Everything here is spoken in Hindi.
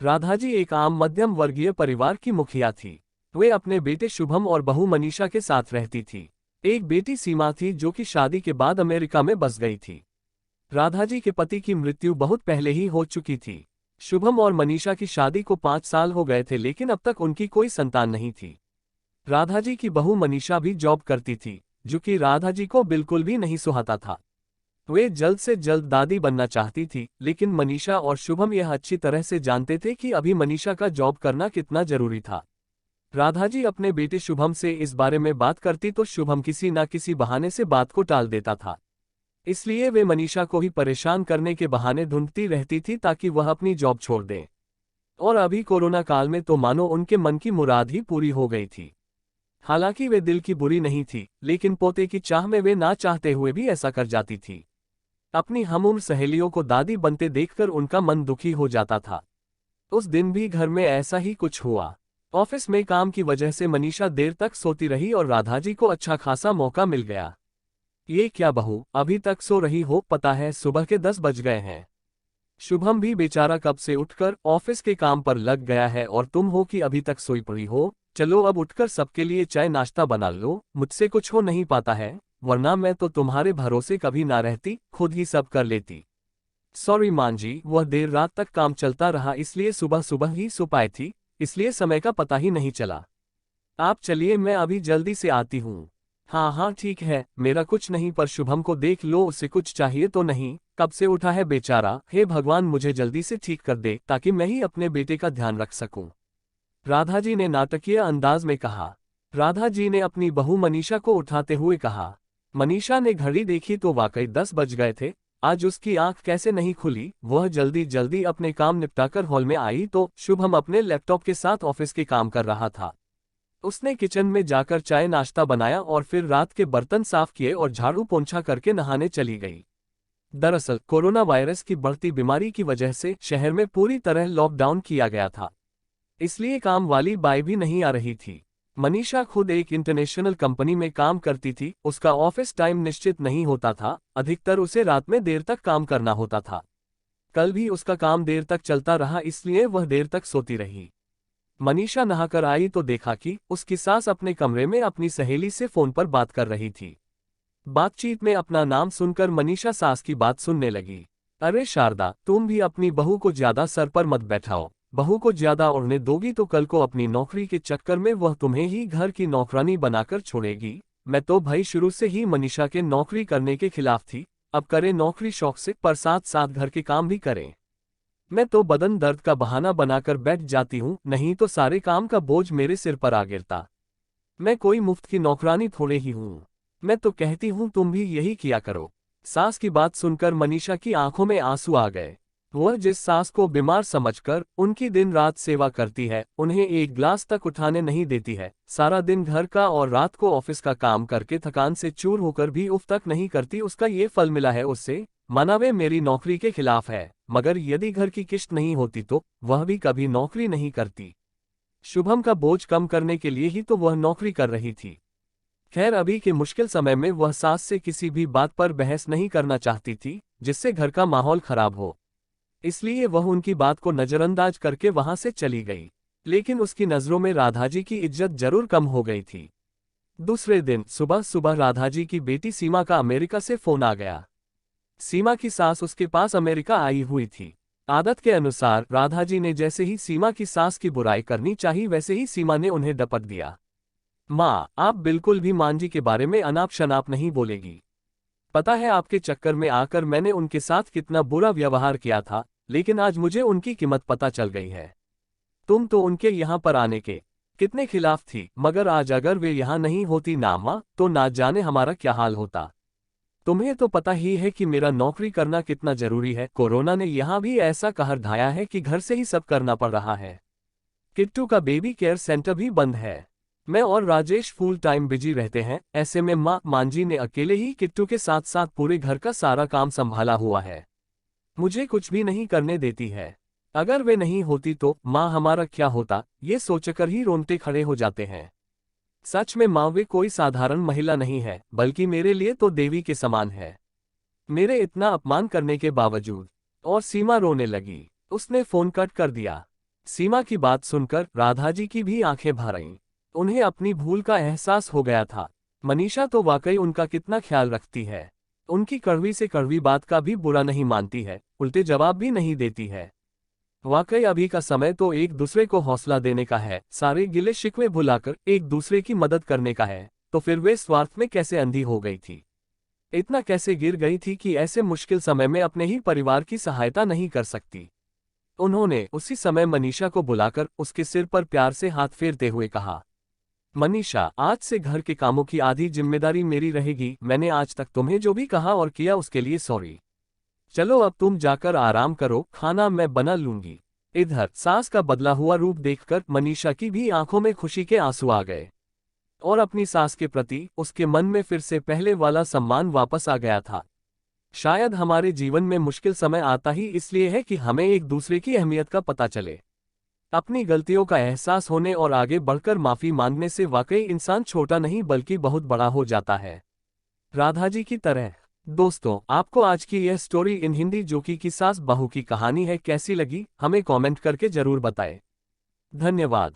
राधाजी एक आम मध्यम वर्गीय परिवार की मुखिया थी। वे अपने बेटे शुभम और बहू मनीषा के साथ रहती थी। एक बेटी सीमा थी जो कि शादी के बाद अमेरिका में बस गई थी। राधाजी के पति की मृत्यु बहुत पहले ही हो चुकी थी। शुभम और मनीषा की शादी को 5 साल हो गए थे, लेकिन अब तक उनकी कोई संतान नहीं थी। राधाजी की बहू मनीषा भी जॉब करती थी, जो कि राधाजी को बिल्कुल भी नहीं सुहाता था। वे जल्द से जल्द दादी बनना चाहती थी, लेकिन मनीषा और शुभम यह अच्छी तरह से जानते थे कि अभी मनीषा का जॉब करना कितना जरूरी था। राधाजी अपने बेटे शुभम से इस बारे में बात करती तो शुभम किसी न किसी बहाने से बात को टाल देता था। इसलिए वे मनीषा को ही परेशान करने के बहाने ढूंढती रहती थी ताकि वह अपनी जॉब छोड़ दे। और अभी कोरोना काल में तो मानो उनके मन की मुराद ही पूरी हो गई थी। हालांकि वे दिल की बुरी नहीं थी, लेकिन पोते की चाह में वे ना चाहते हुए भी ऐसा कर जाती थी। अपनी हमउम्र सहेलियों को दादी बनते देखकर उनका मन दुखी हो जाता था। उस दिन भी घर में ऐसा ही कुछ हुआ। ऑफिस में काम की वजह से मनीषा देर तक सोती रही और राधाजी को अच्छा खासा मौका मिल गया। ये क्या बहू, अभी तक सो रही हो? पता है सुबह के 10 बज गए हैं। शुभम भी बेचारा कब से उठकर ऑफिस के काम पर लग गया है और तुम हो कि अभी तक सोई पड़ी हो। चलो अब उठकर सबके लिए चाय नाश्ता बना लो, मुझसे कुछ हो नहीं पाता है, वरना मैं तो तुम्हारे भरोसे कभी ना रहती, खुद ही सब कर लेती। सॉरी मान जी, वह देर रात तक काम चलता रहा, इसलिए सुबह सुबह ही सो पाई थी, इसलिए समय का पता ही नहीं चला। आप चलिए, मैं अभी जल्दी से आती हूँ। हाँ हाँ ठीक है, मेरा कुछ नहीं, पर शुभम को देख लो, उसे कुछ चाहिए तो नहीं? कब से उठा है बेचारा, हे भगवान मुझे जल्दी से ठीक कर दे ताकि मैं ही अपने बेटे का ध्यान रख सकूं। राधाजी ने नाटकीय अंदाज में कहा। राधाजी ने अपनी बहू मनीषा को उठाते हुए कहा। मनीषा ने घड़ी देखी तो वाकई 10 बज गए थे। आज उसकी आंख कैसे नहीं खुली। वह जल्दी जल्दी अपने काम निपटाकर हॉल में आई तो शुभम अपने लैपटॉप के साथ ऑफिस के काम कर रहा था। उसने किचन में जाकर चाय नाश्ता बनाया और फिर रात के बर्तन साफ किए और झाड़ू पोंछा करके नहाने चली गई। दरअसल कोरोना वायरस की बढ़ती बीमारी की वजह से शहर में पूरी तरह लॉकडाउन किया गया था, इसलिए काम वाली बाई भी नहीं आ रही थी। मनीषा खुद एक इंटरनेशनल कंपनी में काम करती थी। उसका ऑफिस टाइम निश्चित नहीं होता था, अधिकतर उसे रात में देर तक काम करना होता था। कल भी उसका काम देर तक चलता रहा, इसलिए वह देर तक सोती रही। मनीषा नहाकर आई तो देखा कि उसकी सास अपने कमरे में अपनी सहेली से फोन पर बात कर रही थी। बातचीत में अपना नाम सुनकर मनीषा सास की बात सुनने लगी। अरे शारदा, तुम भी अपनी बहू को ज्यादा सर पर मत बैठाओ। बहू को ज्यादा उड़ने दोगी तो कल को अपनी नौकरी के चक्कर में वह तुम्हें ही घर की नौकरानी बनाकर छोड़ेगी। मैं तो भाई शुरू से ही मनीषा के नौकरी करने के खिलाफ थी। अब करे नौकरी शौक से, पर साथ साथ घर के काम भी करें। मैं तो बदन दर्द का बहाना बनाकर बैठ जाती हूँ, नहीं तो सारे काम का बोझ मेरे सिर पर आ गिरता। मैं कोई मुफ्त की नौकरानी थोड़े ही हूँ। मैं तो कहती हूँ तुम भी यही किया करो। सास की बात सुनकर मनीषा की आंखों में आंसू आ गए। वह जिस सास को बीमार समझकर उनकी दिन रात सेवा करती है, उन्हें एक ग्लास तक उठाने नहीं देती है, सारा दिन घर का और रात को ऑफिस का काम करके थकान से चूर होकर भी उफ तक नहीं करती, उसका ये फल मिला है उससे। माना वे मेरी नौकरी के खिलाफ है, मगर यदि घर की किश्त नहीं होती तो वह भी कभी नौकरी नहीं करती। शुभम का बोझ कम करने के लिए ही तो वह नौकरी कर रही थी। खैर अभी के मुश्किल समय में वह सास से किसी भी बात पर बहस नहीं करना चाहती थी जिससे घर का माहौल खराब हो, इसलिए वह उनकी बात को नजरअंदाज करके वहां से चली गई। लेकिन उसकी नजरों में राधाजी की इज्जत जरूर कम हो गई थी। दूसरे दिन सुबह सुबह राधाजी की बेटी सीमा का अमेरिका से फोन आ गया। सीमा की सास उसके पास अमेरिका आई हुई थी। आदत के अनुसार राधाजी ने जैसे ही सीमा की सास की बुराई करनी चाही, वैसे ही सीमा ने उन्हें डपट दिया। माँ, आप बिल्कुल भी मांझी के बारे में अनाप शनाप नहीं बोलेगी। पता है आपके चक्कर में आकर मैंने उनके साथ कितना बुरा व्यवहार किया था, लेकिन आज मुझे उनकी कीमत पता चल गई है। तुम तो उनके यहाँ पर आने के कितने खिलाफ थी, मगर आज अगर वे यहाँ नहीं होती ना माँ, तो ना जाने हमारा क्या हाल होता। तुम्हें तो पता ही है कि मेरा नौकरी करना कितना जरूरी है। कोरोना ने यहाँ भी ऐसा कहर ढाया है कि घर से ही सब करना पड़ रहा है। किट्टू का बेबी केयर सेंटर भी बंद है। मैं और राजेश फुल टाइम बिजी रहते हैं। ऐसे में माँ मांझी ने अकेले ही किट्टू के साथ साथ पूरे घर का सारा काम संभाला हुआ है। मुझे कुछ भी नहीं करने देती है। अगर वे नहीं होती तो माँ हमारा क्या होता, ये सोचकर ही रोंगटे खड़े हो जाते हैं। सच में माँ वे कोई साधारण महिला नहीं है, बल्कि मेरे लिए तो देवी के समान है। मेरे इतना अपमान करने के बावजूद। और सीमा रोने लगी। उसने फोन कट कर दिया। सीमा की बात सुनकर राधा जी की भी आंखें भर आईं। उन्हें अपनी भूल का एहसास हो गया था। मनीषा तो वाकई उनका कितना ख्याल रखती है। उनकी कड़वी से कड़वी बात का भी बुरा नहीं मानती है, उल्टे जवाब भी नहीं देती है। वाकई अभी का समय तो एक दूसरे को हौसला देने का है, सारे गिले शिकवे भुलाकर एक दूसरे की मदद करने का है। तो फिर वे स्वार्थ में कैसे अंधी हो गई थी? इतना कैसे गिर गई थी कि ऐसे मुश्किल समय में अपने ही परिवार की सहायता नहीं कर सकती? उन्होंने उसी समय मनीषा को बुलाकर उसके सिर पर प्यार से हाथ फेरते हुए कहा, मनीषा, आज से घर के कामों की आधी जिम्मेदारी मेरी रहेगी। मैंने आज तक तुम्हें जो भी कहा और किया उसके लिए सॉरी। चलो अब तुम जाकर आराम करो, खाना मैं बना लूंगी। इधर सास का बदला हुआ रूप देखकर मनीषा की भी आंखों में खुशी के आंसू आ गए और अपनी सास के प्रति उसके मन में फिर से पहले वाला सम्मान वापस आ गया था। शायद हमारे जीवन में मुश्किल समय आता ही इसलिए है कि हमें एक दूसरे की अहमियत का पता चले। अपनी गलतियों का एहसास होने और आगे बढ़कर माफी मांगने से वाकई इंसान छोटा नहीं बल्कि बहुत बड़ा हो जाता है, राधा जी की तरह। दोस्तों, आपको आज की यह स्टोरी इन हिंदी जो कि सास बहू की कहानी है कैसी लगी, हमें कमेंट करके जरूर बताएं। धन्यवाद।